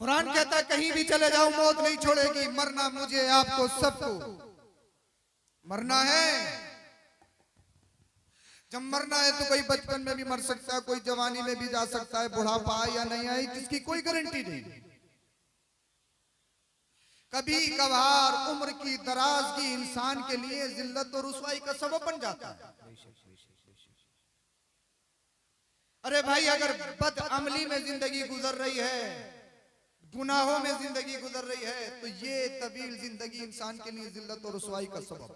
कुरान कहता है कहीं भी चले जाओ मौत नहीं छोड़ेगी। मरना मुझे आपको सबको मरना है। जब मरना है तो कोई बचपन में भी मर सकता है, कोई जवानी में भी जा सकता है, बुढ़ापा आए या नहीं आए जिसकी कोई गारंटी नहीं। कभी कभार उम्र की दराजगी इंसान के लिए जिल्लत और रुसवाई का सबब बन जाता है। अरे भाई, अगर बदअमली में जिंदगी गुजर रही है, गुनाहों में जिंदगी गुजर रही है, तो ये तवील जिंदगी इंसान के लिए जिल्लत और रुसवाई का सबब।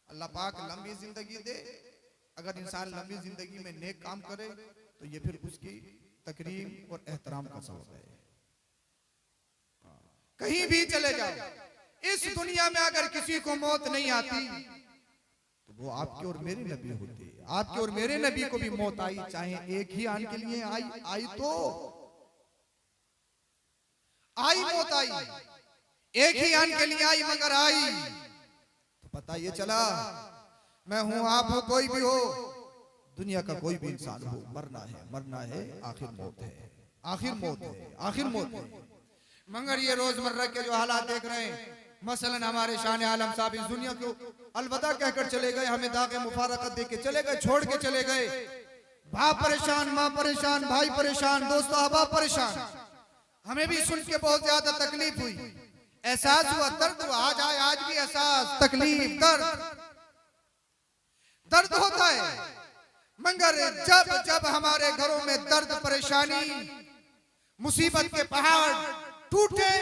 अल्लाह पाक लंबी जिंदगी दे। अगर इंसान लंबी जिंदगी में नेक काम करे तो ये फिर उसकी तकरीम और एहतराम का सबब है। कहीं भी चले जाओ, इस दुनिया में अगर किसी को मौत नहीं आती तो वो आपके और मेरे नबी होते। आपके और मेरे नबी को भी मौत आई, चाहे एक ही आन के लिए आई तो आई, मौत आई, एक ही आन के लिए आई, मगर आई तो पता ये चला मैं हूं, आप हो, कोई भी हो, दुनिया का कोई भी इंसान हो, मरना है, आखिर मौत है, आखिर मौत है, आखिर मौत है। मगर ये रोजमर्रा के जो हालात देख रहे हैं, मसलन हमारे शान आलम साहब इस दुनिया को अलविदा कहकर चले गए, हमें दागे मुफारकत दे के चले गए, छोड़ के चले गए। बाप परेशान, माँ परेशान, भाई परेशान, दोस्त अहबाब परेशान। हमें भी सुन के बहुत ज्यादा तकलीफ हुई, एहसास हुआ, दर्द हुआ। आज भी एहसास, तकलीफ, दर्द होता है। मगर जब जब हमारे घरों में दर्द, परेशानी, मुसीबत के पहाड़ टूटे,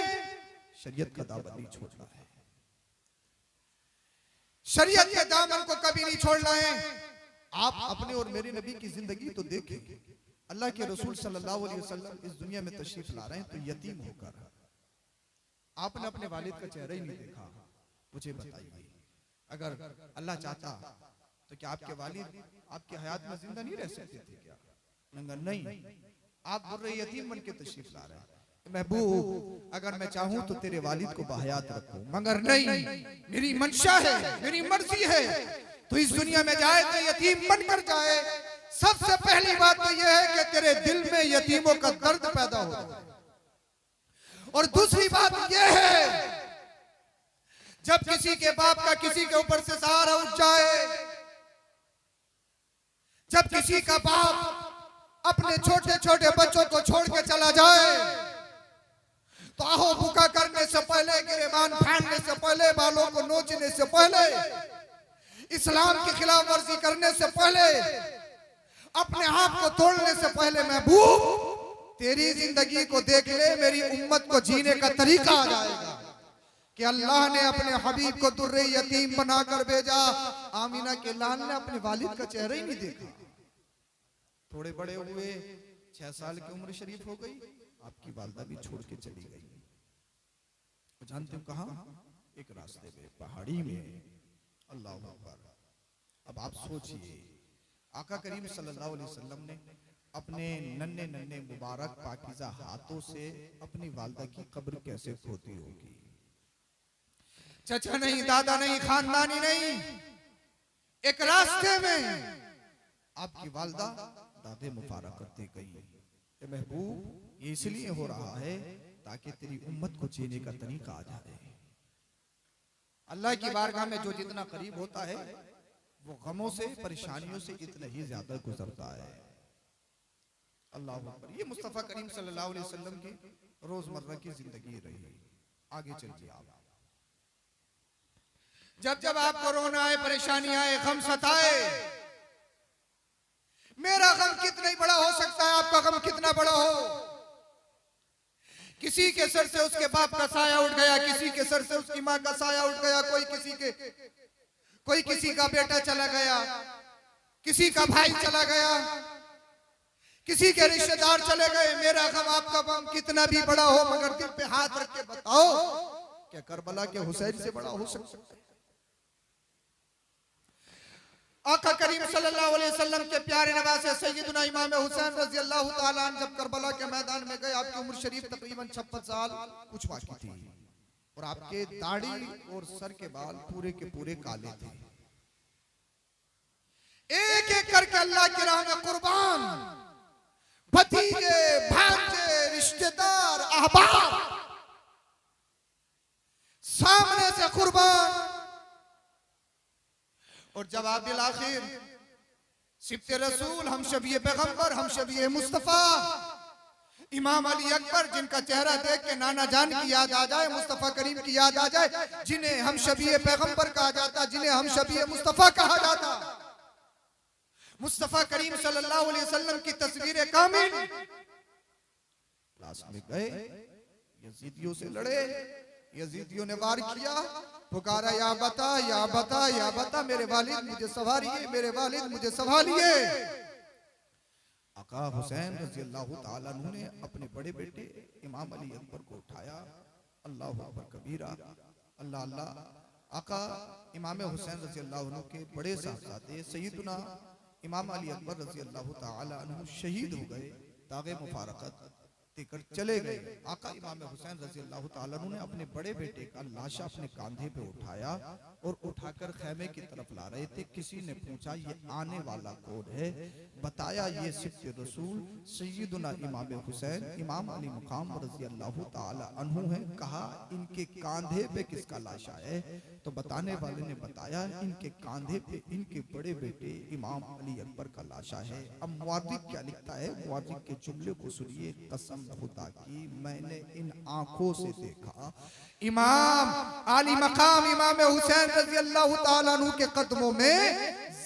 शरीयत का दामन नहीं छोड़ना है। शरीयत के दामन को कभी नहीं छोड़ना है। आप अपने और मेरे नबी की जिंदगी तो देखें। अल्लाह के रसूल सल्लल्लाहु अलैहि वसल्लम इस दुनिया में तशरीफ ला रहे हैं तो यतीम होकर। आपने अपने वालिद का चेहरा ही नहीं देखा। मुझे बताइए, अगर अल्लाह चाहता तो क्या आपके वालिद आपके हयात में जिंदा नहीं रह सकते थे क्या? नहीं, आप बुर्रे यतीम बन के तशरीफ ला रहे हैं। महबूब, अगर मैं चाहूं तो तेरे वालिद को बाहयात रखूं, मगर नहीं, मेरी मंशा है, मेरी मर्जी है। तो इस दुनिया में जाए तो यतीम बनकर जाए। सबसे पहली बात तो यह है कि तेरे दिल में यतीमों का दर्द पैदा हो। और दूसरी बात यह है, जब किसी के बाप का किसी के ऊपर से सहारा उठ जाए, जब किसी का बाप अपने छोटे छोटे बच्चों को छोड़ के चला जाए, तो आहो भूखा करने से पहले, गिरेबान फाड़ने से पहले, बालों को नोचने से पहले, इस्लाम की खिलाफ वर्जी करने से पहले, अपने आप को तोड़ने से पहले, महबूब तेरी जिंदगी को देख ले, मेरी उम्मत को जीने का तरीका आ जाएगा कि अल्लाह ने अपने हबीब को दुर्रे यतीम बनाकर भेजा। आमीना के लाल ने अपने वालिद का चेहरा ही नहीं देखा। थोड़े बड़े हुए, 6 साल की उम्र शरीफ हो गई, आपकी वालदा भी छोड़ के चली गई। जानते हो कहां? एक रास्ते में, पहाड़ी में। अल्लाह अकबर। अब आप सोचिए, आका करीम सल्लल्लाहु अलैहि वसल्लम ने अपने नन्हे नन्हे मुबारक पाकीज़ा हाथों से अपनी वालदा की कब्र कैसे खोदी होगी। चचा नहीं, दादा नहीं, खानदानी नहीं, एक रास्ते में आपकी वालदा दादे मुबारक करती गई। महबूब, ये इसलिए हो रहा है ताकि तेरी उम्मत को जीने का तरीका आ जाए। अल्लाह की बारगाह में जो जितना करीब होता है, वो गमों से, परेशानियों से इतना ही ज्यादा गुजरता है। अल्लाह अकबर। ये मुस्तफा करीम सल्लल्लाहु अलैहि वसल्लम की रोजमर्रा की जिंदगी रही। आगे चलिए आप। जब जब आपको रोना आए, परेशानी आए, गम सताए, मेरा गम कितना ही बड़ा हो सकता है, आपका गम कितना बड़ा हो। किसी के सर से उसके बाप का साया उठ गया, किसी के सर से उसकी माँ का साया उठ गया, कोई किसी का बेटा चला गया, किसी का भाई चला गया, किसी के रिश्तेदार चले गए। मेरा गम, आपका गम कितना भी बड़ा हो, मगर दिल पे हाथ रख के बताओ, क्या करबला के हुसैन से बड़ा हो सकता है? आका करीम सल्लल्लाहु अलैहि वसल्लम के प्यारे नवासे सैयदना इमाम हुसैन रज़ी अल्लाह ताला अन्हु जब करबला के मैदान में गए, आपकी उम्र शरीफ तकरीबन 56 साल कुछ बाकी थी, और आपके दाढ़ी और सर के बाल पूरे के पूरे काले थे। एक एक करके अल्लाह की राह में कुर्बान भतीजे, भांजे, रिश्तेदार अहबाब सामने से कुर्बान। और जवाब बिल आखिर सिब्ते रसूल, हम शबीए पैगंबर, हम शबीए मुस्तफा, इमाम अली अकबर, जिनका चेहरा देख के नाना जान की याद आ जाए, मुस्तफा करीम की याद आ जाए, जिन्हें हम शबीए पैगंबर कहा जाता, जिन्हें हम शबीए मुस्तफा कहा जाता। मुस्तफा करीम सल्लल्लाहु अलैहि वसल्लम की तस्वीर कामिल क्लास में गए, यजीदियों से लड़े, यजीदियों ने वार किया, पुकारा या बता या बता या बता, मेरे वालिद मुझे संभालिए, मेरे वालिद मुझे संभालिए। आका हुसैन रज़ी अल्लाह ताला अन्हु ने अपने बड़े बेटे इमाम अली अकबर को उठाया, अल्लाह अकबर कबीरा, अल्लाह अल्लाह। आका इमाम हुसैन रज़ी अल्लाह अन्हु के बड़े साहबजादे सैयदना इमाम अली अकबर रज़ी अल्लाह ताला अन्हु शहीद हो गए, दागे मुफारकत देकर चले गए। आका इमाम हुसैन रज़ी अल्लाह ताला अन्हु ने अपने बड़े बेटे का लाशा अपने कांधे पे उठाया और उठाकर खैमे की तरफ ला रहे थे। किसी ने पूछा ये आने वाला कौन है? बताया ये सिब्ते रसूल सैयदना इमाम हुसैन इमाम अली मुकाम रज़ी अल्लाह ताला अन्हु हैं। कहा इनके कांधे पे किसका लाशा है? तो बताने वाले ने बताया इनके कांधे पे इनके बड़े बेटे इमाम अली अकबर का लाशा है। अब मुआद्दिब क्या लिखता है, मुआद्दिब के जुमले को सुनिए। कसम खुदा की मैंने इन आंखों से देखा इमाम आली मकाम इमाम हुसैन रज़ी अल्लाह ताला अन्हु के कदमों में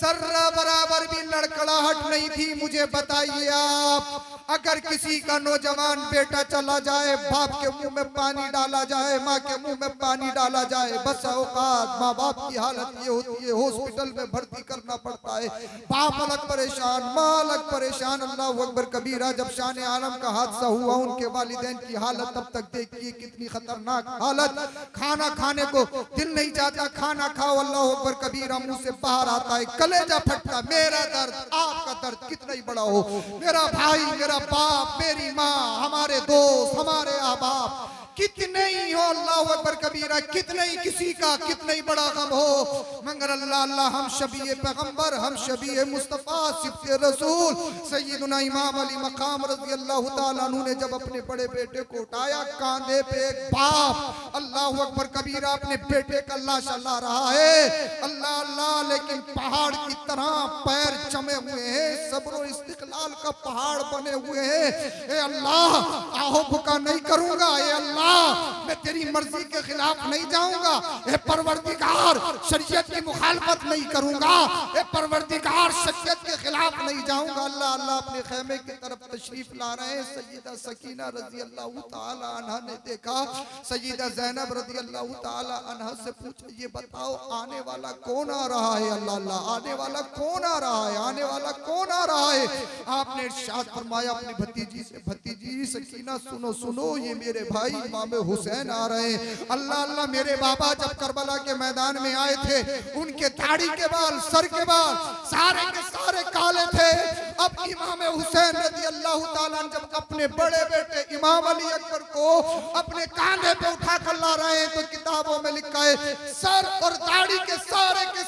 जर्रा बराबर भी लड़खड़ाहट नहीं थी। मुझे बताइए आप, अगर किसी का नौजवान बेटा चला जाए, बाप के मुंह में पानी डाला जाए, माँ के मुंह में पानी डाला जाए, बस औकात माँ बाप की हालत ये होती है, हॉस्पिटल में भर्ती करना पड़ता है, बाप अलग परेशान, माँ अलग परेशान। अल्लाह अकबर कबीरा। जब शान आलम का हादसा हुआ, उनके वालिदैन की हालत तब तक देखिए कितनी खतरनाक हालत, खाना खाने को दिल नहीं चाहता, खाना खाओ, अल्लाह अकबर कबीरा, मुंह से बाहर आता है, कलेजा फटता। मेरा दर्द आपका दर्द कितना ही बड़ा हो, मेरा भाई, मेरा बाप, मेरी माँ, हमारे दोस्त, हमारे अहबाब कितने ही हो, अल्लाह अकबर कबीरा, कितने ही किसी का कितना ही बड़ा गम हो, मगर अल्लाह अल्लाह हम शबीए पैगंबर, हम शबीए मुस्तफा सिब्ते रसूल सैयदना इमाम अली मकाम रज़ी अल्लाह ताला अन्हु ने जब अपने बड़े बेटे को उठाया, कांधे पे एक बाप अल्लाह अकबर कबीरा अपने बेटे का लाशा ला रहा है, अल्लाह अल्लाह, लेकिन पहाड़ की तरह पैर जमे हुए हैं, सब्र इस्तिकलाल का पहाड़ बने हुए हैं। ए अल्लाह, आहो भुका नहीं करूंगा, ए अल्लाह मैं तेरी मर्जी के खिलाफ नहीं जाऊंगा, ए परवरदिगार शरीयत की मुखालफत नहीं करूंगा, ए परवरदिगार शरीयत के खिलाफ नहीं जाऊंगा। अल्लाह अल्लाह अपने खेमे की तरफ तशरीफ ला रहे हैं। सैयदा सकीना रज़ी अल्लाह ताला अन्हा ने देखा, सैयदा ज़ैनब रज़ी अल्लाह ताला अन्हा से पूछा ये बताओ आने वाला कौन आ रहा है? अल्लाह अल्लाह, आने वाला कौन आ रहा है? आने वाला कौन आ रहा है? आपने इरशाद फरमाया अपनी भतीजी से, भतीजी सकीना सुनो सुनो, ये मेरे भाई इमाम हुसैन आ रहे हैं। अल्लाह अल्लाह, मेरे बाबा जब करबला के मैदान में आए थे, उनके दाढ़ी के बाल, सर के बाल सारे के सारे काले थे। अब इमाम हुसैन रज़ी अल्लाह ताला जब अपने बड़े बेटे इमाम अली अकबर को अपने कांधे पे उठा कर ला रहे हैं, तो किताबों में लिखा है सर और दाढ़ी के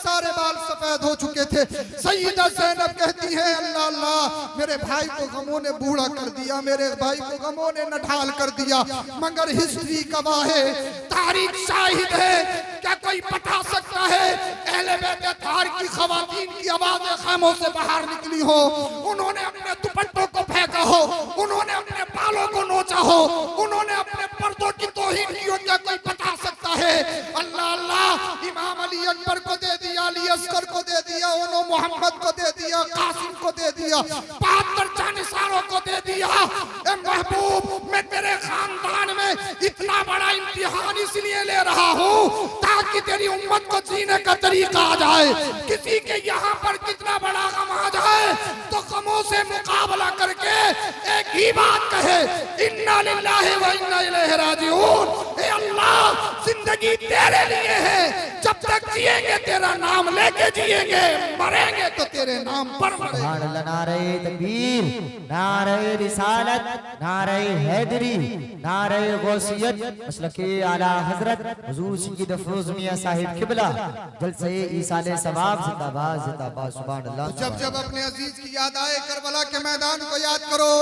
सारे बाल सफेद हो चुके थे। सैयदा ज़ैनब कहती है अल्लाह अल्लाह, मेरे भाई को गमों ने बूढ़ा कर दिया, मेरे भाई को गमों ने नढाल कर दिया, मगर हिस्ट्री गवाह है, तारीख शाहिद है। क्या कोई बता सकता है अहले बैत अतहार की खवातीन की आवाज़ें खैमों से बाहर निकली हो, उन्होंने अपने दुपट्टों को फेंका हो, उन्होंने अपने बालों को नोचा हो, उन्होंने अपने पर्दों की तौहीन की हो? क्या कोई बता सकता है? अल्लाह अल्लाह, इमाम अली अकबर को दे दिया, अली असगर को दे दिया, उन्हों मोहम्मद को दे दिया, कासिम को दे दिया, 72 जानिसारों को दे दिया। ए महबूब, मैं तेरे खानदान में इतना बड़ा इम्तिहान इसलिए ले रहा हूँ ताकि तेरी उम्मत को जीने का तरीका आ जाए। किसी के यहाँ पर कितना बड़ा गम आ जाए तो गमों से मुकाबला करके एक ही बात कहे, इन्ना लिल्लाहि व इन्ना इलैहि राजिऊन। ए अल्लाह, जिंदगी तेरे लिए है, जब तक जिएंगे तेरा नाम लेके जिएंगे, मरेंगे तो तेरे नाम पर मरेंगे। नारे तकबीर, नारे रिसालत, नारे हैदरी, नारे गौसियत, मसलके आला हजरत हुजूर सय्यद अफरोज मियां साहिब किबला जलसे ईसाले सवाब जिंदाबाद जिंदाबाद सुभान अल्लाह। जब जब अपने अजीज की याद आए, करबला के मैदान को याद करो।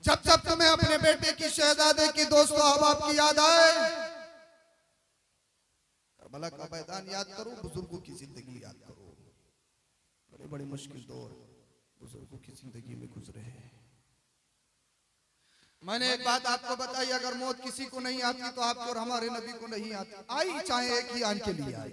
जब जब तुम्हें अपने बेटे की शहजादे की दोस्तों अब आपकी याद आए, करबला का मैदान याद करो, बुजुर्गों की जिंदगी याद करो। बड़े बड़े मुश्किल दौर बुजुर्गों की जिंदगी में गुजरे हैं। मैंने एक बात आपको बताई, अगर मौत किसी को नहीं आती तो आपको और हमारे नबी को नहीं आती। आई चाहे एक ही आन के लिए आई।